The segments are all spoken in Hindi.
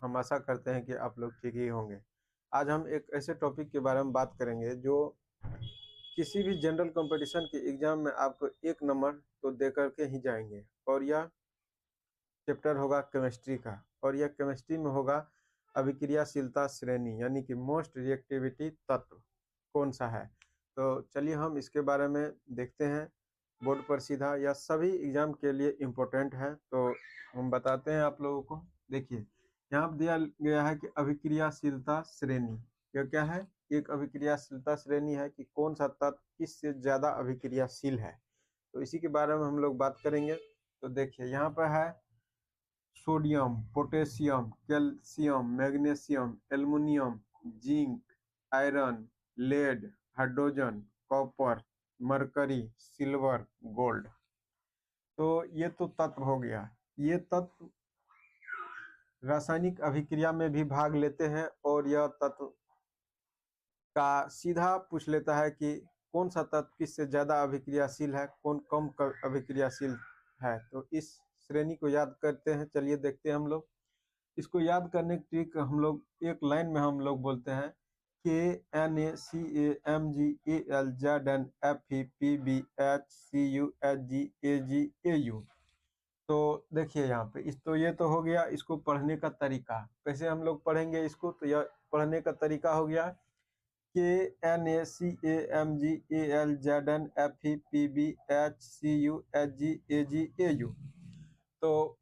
हम आशा करते हैं कि आप लोग ठीक ही होंगे। आज हम एक ऐसे टॉपिक के बारे में बात करेंगे जो किसी भी जनरल कंपटीशन के एग्जाम में आपको 1 नंबर तो दे करके ही जाएंगे। और यह चैप्टर होगा केमिस्ट्री का, और यह केमिस्ट्री में होगा अभिक्रियाशीलता श्रेणी, यानी कि मोस्ट रिएक्टिविटी तत्व कौन सा है। तो चलिए हम इसके बारे में देखते हैं। बोर्ड पर सीधा यह सभी एग्जाम के लिए इम्पोर्टेंट है, तो हम बताते हैं आप लोगों को। देखिए यहाँ पर दिया गया है कि अभिक्रियाशीलता श्रेणी, यह क्या है? एक अभिक्रियाशीलता श्रेणी है कि कौन सा तत्व किससे ज्यादा अभिक्रियाशील है। तो इसी के बारे में हम लोग बात करेंगे। तो देखिए यहाँ पर है sodium, potassium, calcium, magnesium, aluminium, zinc, iron, lead, hydrogen, copper, mercury, silver, gold. तो ये तो तत्व हो गया। ये तत्व रासायनिक अभिक्रिया में भी भाग लेते हैं, और यह तत्व का सीधा पूछ लेता है कि कौन सा तत्व किससे ज्यादा अभिक्रियाशील है, कौन कम अभिक्रियाशील है। तो इस श्रेणी को याद करते हैं। चलिए देखते हैं हम लोग। इसको याद करने की ट्रिक हम लोग एक लाइन में हम लोग बोलते हैं KNaCAMgAlZnFePBHCuHgAgAu। तो देखिए यहाँ पे इस तो ये तो हो गया इसको पढ़ने का तरीका। कैसे हम लोग पढ़ेंगे इसको? तो यह पढ़ने का तरीका हो गया KNaCAMgAlZnFePBHCuHgAgAu। तो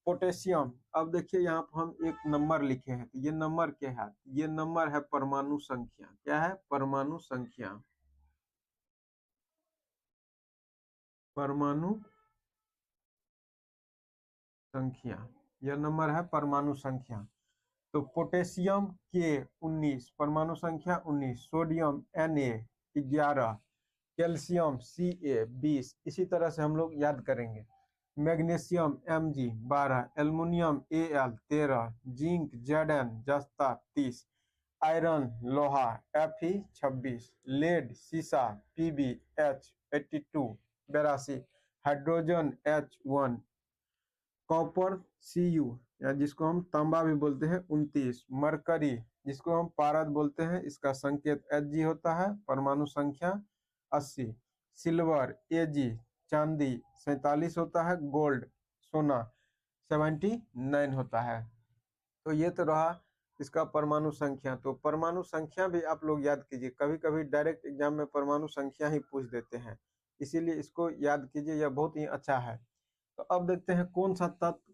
पोटेशियम, अब देखिए यहाँ पर हम एक नंबर लिखे हैं, तो ये नंबर क्या है? ये नंबर है परमाणु संख्या। क्या है? परमाणु संख्या। परमाणु संख्या, यह नंबर है परमाणु संख्या। तो पोटेशियम के 19, परमाणु संख्या 19, सोडियम Na 11, कैल्शियम Ca 20। इसी तरह से हम लोग याद करेंगे। Magnesium Mg 12, aluminium Al 13, zinc Zn जस्ता 30, आयरन लोहा Fe 26, लेड सीसा PbH 82, hydrogen H1, copper Cu या जिसको हम तांबा भी बोलते हैं 29, मरकरी जिसको हम पारद बोलते हैं, इसका संकेत Hg होता है, परमाणु संख्या 80, सिल्वर Ag चांदी 47 होता है, गोल्ड सोना 79 होता है। तो ये तो रहा इसका परमाणु संख्या। तो परमाणु संख्या भी आप लोग याद कीजिए, कभी कभी डायरेक्ट एग्जाम में परमाणु संख्या ही पूछ देते हैं, इसीलिए इसको याद कीजिए, यह बहुत ही अच्छा है। तो अब देखते हैं कौन सा तत्व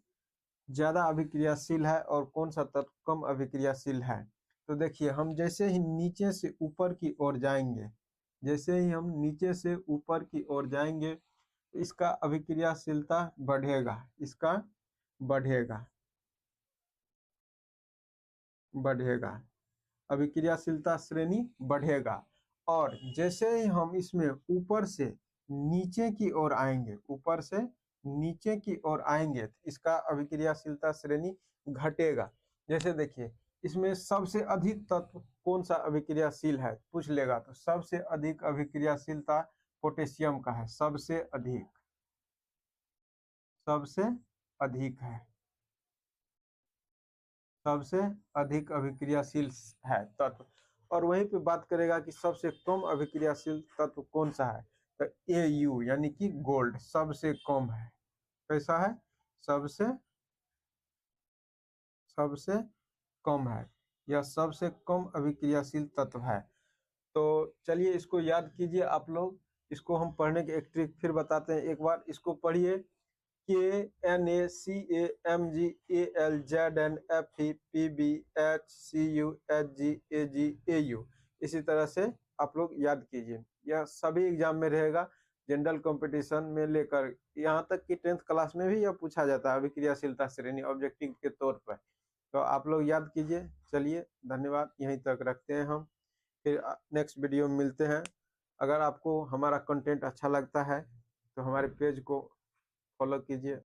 ज्यादा अभिक्रियाशील है और कौन सा तत्व कम अभिक्रियाशील है। तो देखिए हम जैसे ही नीचे से ऊपर की ओर जाएंगे, जैसे ही हम नीचे से ऊपर की ओर जाएंगे, इसका अभिक्रियाशीलता बढ़ेगा, इसका बढ़ेगा बढ़ेगा अभिक्रियाशीलता श्रेणी बढ़ेगा। और जैसे ही हम इसमें ऊपर से नीचे की ओर आएंगे, ऊपर से नीचे की ओर आएंगे, तो इसका अभिक्रियाशीलता श्रेणी घटेगा। जैसे देखिए इसमें सबसे अधिक तत्व कौन सा अभिक्रियाशील है पूछ लेगा, तो सबसे अधिक अभिक्रियाशीलता पोटेशियम का है। सबसे अधिक, सबसे अधिक है, सबसे अधिक अभिक्रियाशील है तत्व। और वहीं पे बात करेगा कि सबसे कम अभिक्रियाशील तत्व कौन सा है, तो Au यानी कि गोल्ड सबसे कम है। कैसा है? सबसे सबसे कम है, यह सबसे कम अभिक्रियाशील तत्व है। तो चलिए इसको याद कीजिए आप लोग। इसको हम पढ़ने की एक ट्रिक फिर बताते हैं, एक बार इसको पढ़िए KNaCAMgAlZnFePBHCuHgAgAu। इसी तरह से आप लोग याद कीजिए, यह सभी एग्जाम में रहेगा, जनरल कंपटीशन में लेकर यहाँ तक कि 10th क्लास में भी यह पूछा जाता है अभिक्रियाशीलता श्रेणी ऑब्जेक्टिव के तौर पर। तो आप लोग याद कीजिए। चलिए धन्यवाद, यहीं तक रखते हैं हम, फिर नेक्स्ट वीडियो में मिलते हैं। अगर आपको हमारा कंटेंट अच्छा लगता है तो हमारे पेज को फॉलो कीजिए।